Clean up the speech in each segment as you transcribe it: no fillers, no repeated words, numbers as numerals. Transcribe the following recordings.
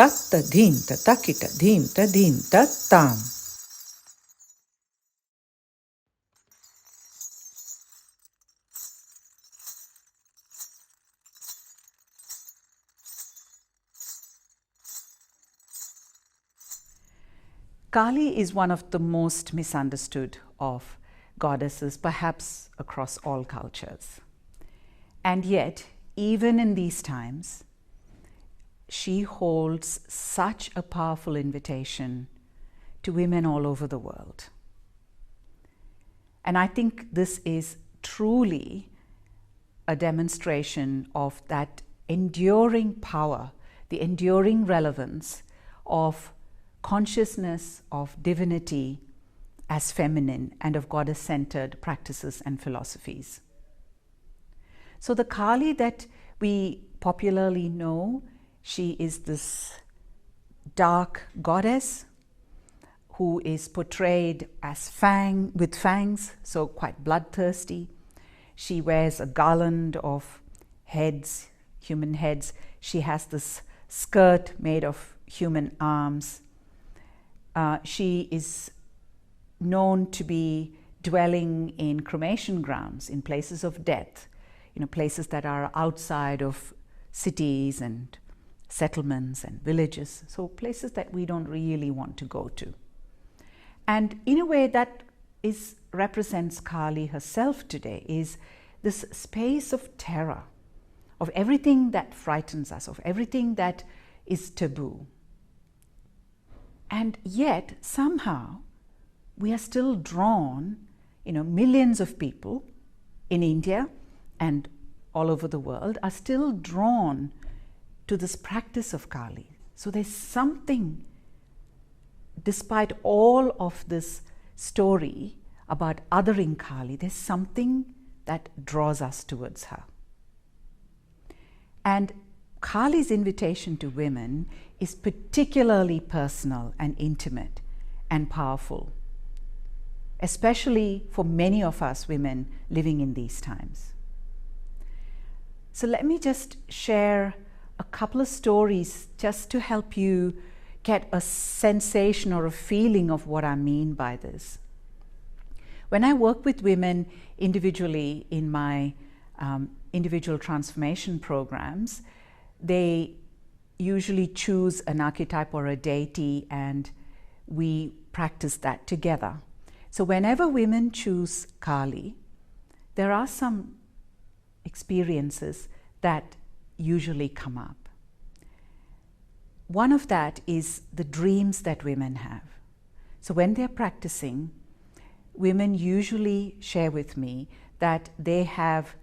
tatta dhimta takita dhimta dhimta tam. Kali is one of the most misunderstood of goddesses, perhaps across all cultures. And yet, even in these times, she holds such a powerful invitation to women all over the world. And I think this is truly a demonstration of that enduring power, the enduring relevance of consciousness of divinity as feminine and of goddess-centered practices and philosophies. So the Kali that we popularly know, she is this dark goddess who is portrayed as with fangs, so quite bloodthirsty. She wears a garland of heads, human heads. She has this skirt made of human arms. She is known to be dwelling in cremation grounds, in places of death, places that are outside of cities and settlements and villages, so places that we don't really want to go to. And in a way that represents Kali herself today, is this space of terror, of everything that frightens us, of everything that is taboo. And yet, somehow, we are still drawn, millions of people in India and all over the world are still drawn to this practice of Kali. So there's something, despite all of this story about othering Kali, there's something that draws us towards her. And Kali's invitation to women is particularly personal and intimate and powerful, especially for many of us women living in these times. So let me just share a couple of stories just to help you get a sensation or a feeling of what I mean by this. When I work with women individually in my individual transformation programs, they usually choose an archetype or a deity, and we practice that together. So whenever women choose Kali, there are some experiences that usually come up. One of that is the dreams that women have. So when they're practicing, women usually share with me that they have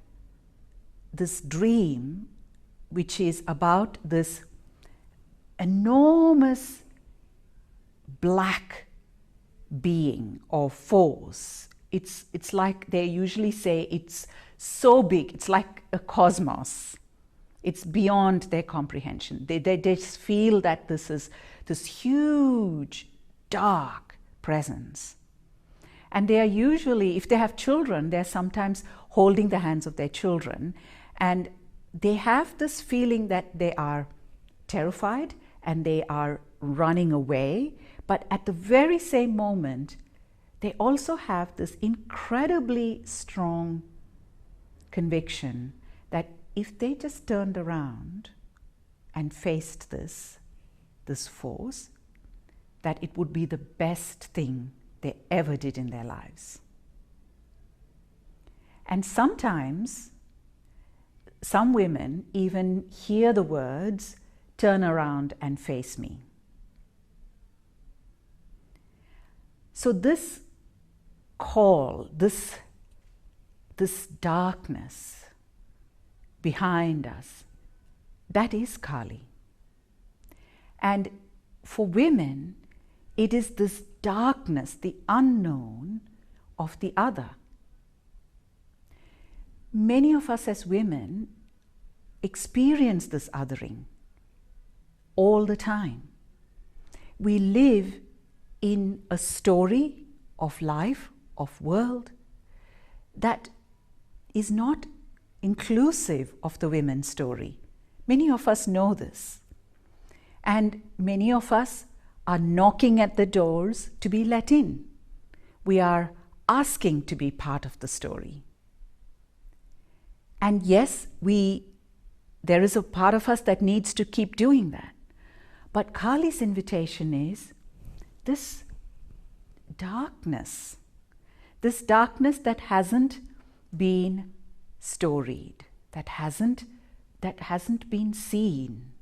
this dream which is about this enormous black being or force. It's like they usually say it's so big, it's like a cosmos. It's beyond their comprehension. They just feel that this is this huge, dark presence. And they are usually, if they have children, they're sometimes holding the hands of their children, and they have this feeling that they are terrified and they are running away, but at the very same moment, they also have this incredibly strong conviction that if they just turned around and faced this force, that it would be the best thing they ever did in their lives. And sometimes, some women even hear the words, "Turn around and face me." So this call, this darkness behind us, that is Kali. And for women, it is this darkness, the unknown of the other. Many of us as women experience this othering all the time. We live in a story of life, of world, that is not inclusive of the women's story. Many of us know this. And many of us are knocking at the doors to be let in. We are asking to be part of the story. And yes, there is a part of us that needs to keep doing that. But Kali's invitation is this darkness that hasn't been storied, that hasn't been seen.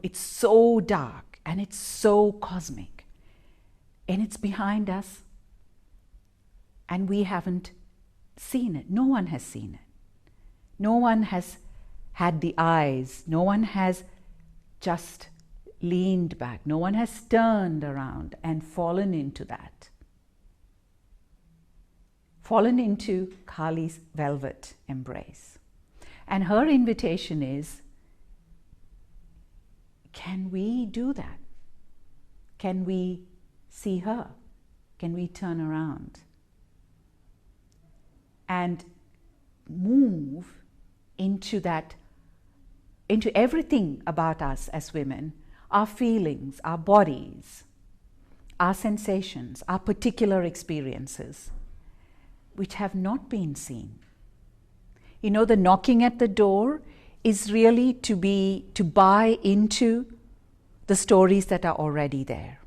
It's so dark and it's so cosmic, and it's behind us, and we haven't seen it. No one has seen it. No one has had the eyes. No one has just leaned back. No one has turned around and fallen into that. Fallen into Kali's velvet embrace. And her invitation is, can we do that? Can we see her? Can we turn around and move into everything about us as women, our feelings, our bodies, our sensations, our particular experiences, which have not been seen. The knocking at the door is really to buy into the stories that are already there,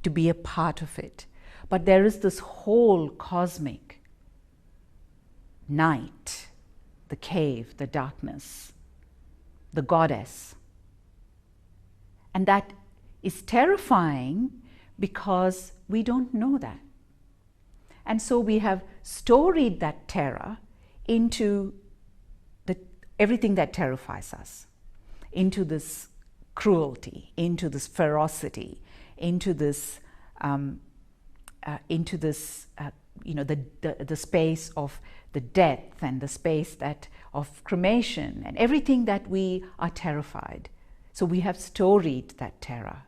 to be a part of it. But there is this whole cosmic night, the cave, the darkness, the goddess. And that is terrifying because we don't know that. And so we have storied that terror into everything that terrifies us, into this cruelty, into this ferocity, into this the space of the death and the space of cremation and everything that we are terrified. So we have storied that terror.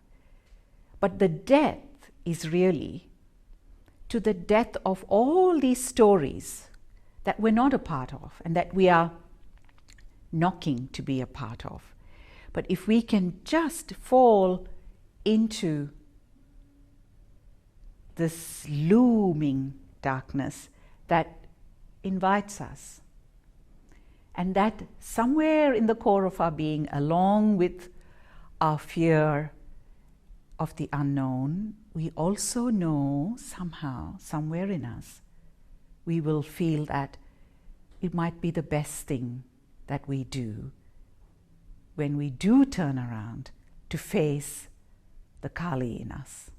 But the death is really to the death of all these stories that we're not a part of and that we are knocking to be a part of. But if we can just fall into this looming darkness that invites us, and that somewhere in the core of our being, along with our fear of the unknown, we also know somehow, somewhere in us, we will feel that it might be the best thing that we do when we do turn around to face the Kali in us.